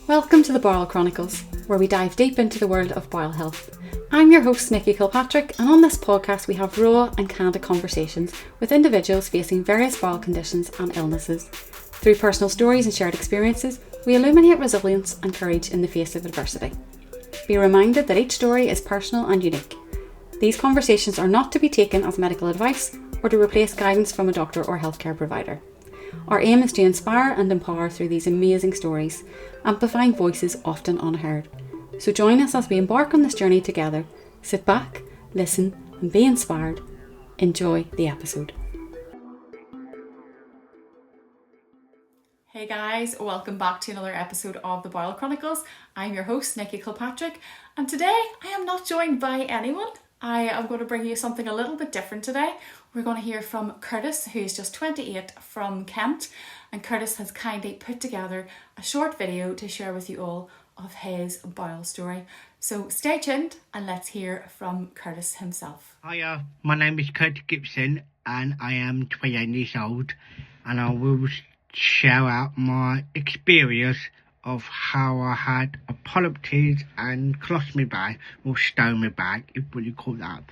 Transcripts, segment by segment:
Welcome to the Bowel Chronicles, where we dive deep into the world of bowel health. I'm your host, Nikki Kilpatrick, and on this podcast we have raw and candid conversations with individuals facing various bowel conditions and illnesses. Through personal stories and shared experiences, we illuminate resilience and courage in the face of adversity. Be reminded that each story is personal and unique. These conversations are not to be taken as medical advice or to replace guidance from a doctor or healthcare provider. Our aim is to inspire and empower through these amazing stories, amplifying voices often unheard. So join us as we embark on this journey together. Sit back, listen, and be inspired. Enjoy the episode. Hey guys, welcome back to another episode of the Bowel Chronicles. I'm your host, Nikki Kilpatrick, and today I am not joined by anyone. I am going to bring you something a little bit different today. We're going to hear from Curtis, who's just 28 from Kent, and Curtis has kindly put together a short video to share with you all of his bowel story. So stay tuned and let's hear from Curtis himself. Hiya, my name is Gibson and I am 28 years old, and I will share out my experience of how I had a polyps and colostomy bag, or stoma bag, if what you call that.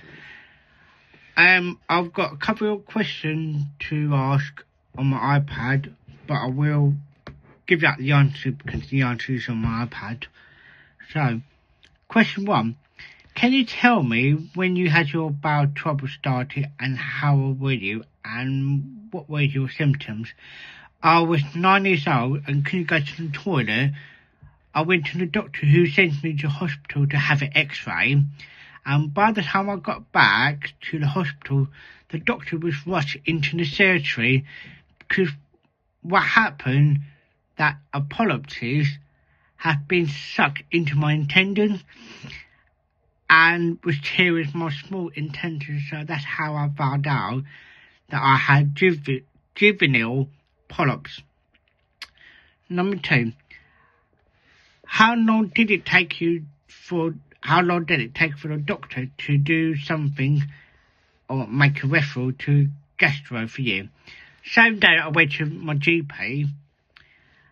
I've got a couple of questions to ask on my iPad, but I will give out the answer because the answer is on my iPad. So, question 1. Can you tell me when you had your bowel trouble started and how old were you and what were your symptoms? I was 9 years old and couldn't go to the toilet. I went to the doctor who sent me to hospital to have an x-ray. And by the time I got back to the hospital, the doctor was rushed into the surgery because what happened, that a polyps had been sucked into my intestine and was tearing my small intestine. So that's how I found out that I had juvenile polyps. Number 2, how long did it take for the doctor to do something or make a referral to gastro for you? Same day I went to my GP.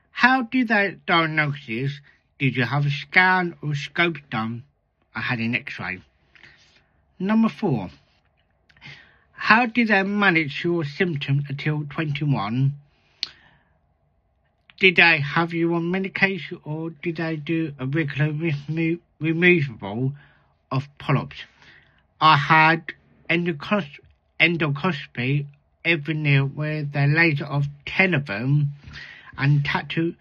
How did they diagnose this? Did you have a scan or scope done? I had an x-ray. Number 4, how did they manage your symptoms until 21? Did they have you on medication or did they do a regular removal of polyps? I had endoscopy every year where they laser off 10 of them and had to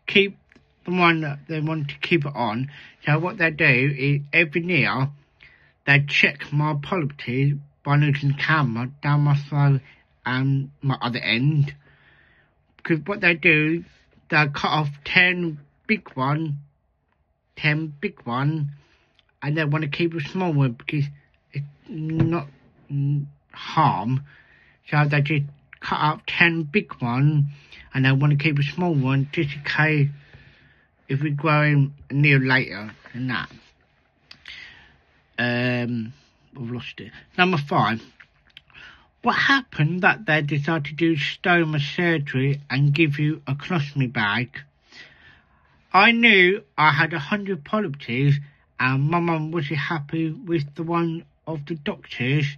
keep the one that they want to keep it on. So what they do is every year they check my polyps by looking the camera down my throat and my other end. Because what they do, they cut off 10 big ones, and they want to keep a small one because it's not harm. So they just cut off 10 big ones, and they want to keep a small one just in case if we're growing near later than that. I've lost it. Number 5. What happened that they decided to do stoma surgery and give you a colostomy bag? I knew I had 100 polyps and my mum wasn't happy with the one of the doctors,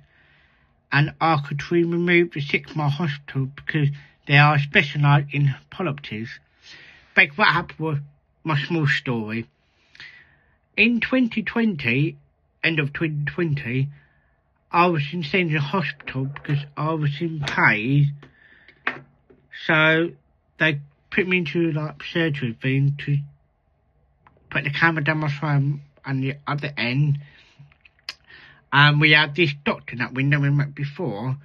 and I could remove the 6 my hospital because they are specialised in polyps. But what happened was my small story. In 2020, end of 2020, I was in the hospital because I was in pain. So they put me into like surgery thing to put the camera down my throat and the other end. And we had this doctor that we never met before,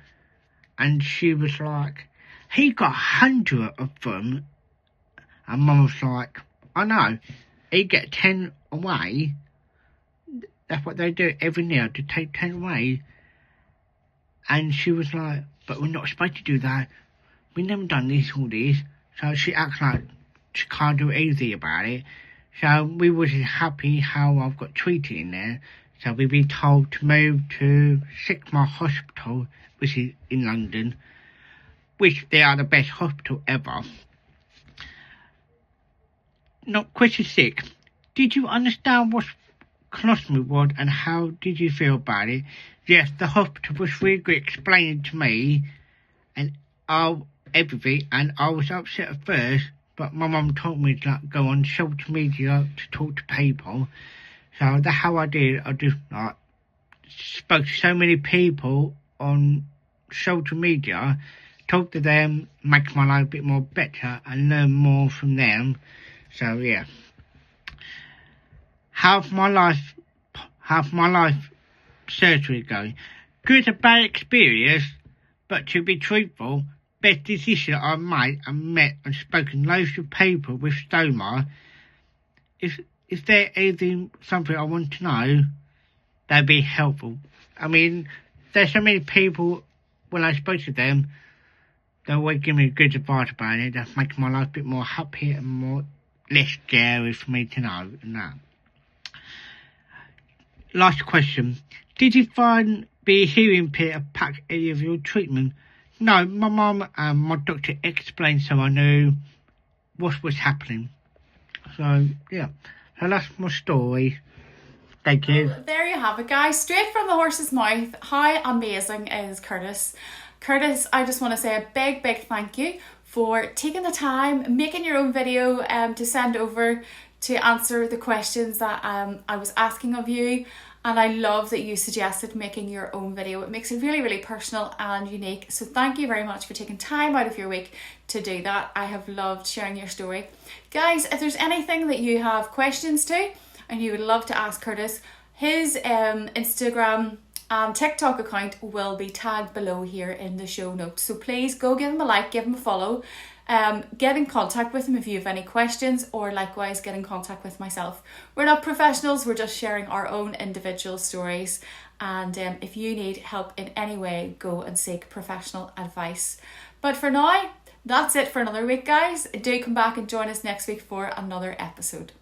and she was like, he got 100 of them. And Mum was like, I know, he get 10 away. That's what they do every year, to take 10 away. And she was like, but we're not supposed to do that. We've never done all this. So she acts like she can't do anything about it. So we wasn't happy how I've got treated in there. So we've been told to move to Sigma Hospital, which is in London, which they are the best hospital ever. Not question 6. Did you understand what colostomy was and how did you feel about it? Yes, the hospital was really good explaining to me and everything, and I was upset at first, but my mum told me to go on social media to talk to people. So that's how I did. I just spoke to so many people on social media, talk to them, make my life a bit more better and learn more from them. So yeah. How's my life surgery going? Good and bad experience, but to be truthful, best decision I made and met and spoken loads of people with Stoma. If there anything something I want to know, that'd be helpful. I mean, there's so many people when I spoke to them, they always give me good advice about it. That's making my life a bit more happy and more less scary for me to know and that. Last question. Did you find being hearing impaired impact any of your treatment? No, my mum and my doctor explained so I knew what was happening. So, yeah. So that's my story. Thank you. Well, there you have it, guys. Straight from the horse's mouth. How amazing is Curtis? Curtis, I just want to say a big, big thank you for taking the time, making your own video to send over to answer the questions that I was asking of you. And I love that you suggested making your own video. It makes it really, really personal and unique. So thank you very much for taking time out of your week to do that. I have loved sharing your story. Guys, if there's anything that you have questions to and you would love to ask Curtis, his Instagram TikTok account will be tagged below here in the show notes. So please go give him a like, give him a follow. Get in contact with him if you have any questions, or likewise get in contact with myself. We're not professionals, we're just sharing our own individual stories, and if you need help in any way, go and seek professional advice. But for now, that's it for another week, guys. Do come back and join us next week for another episode.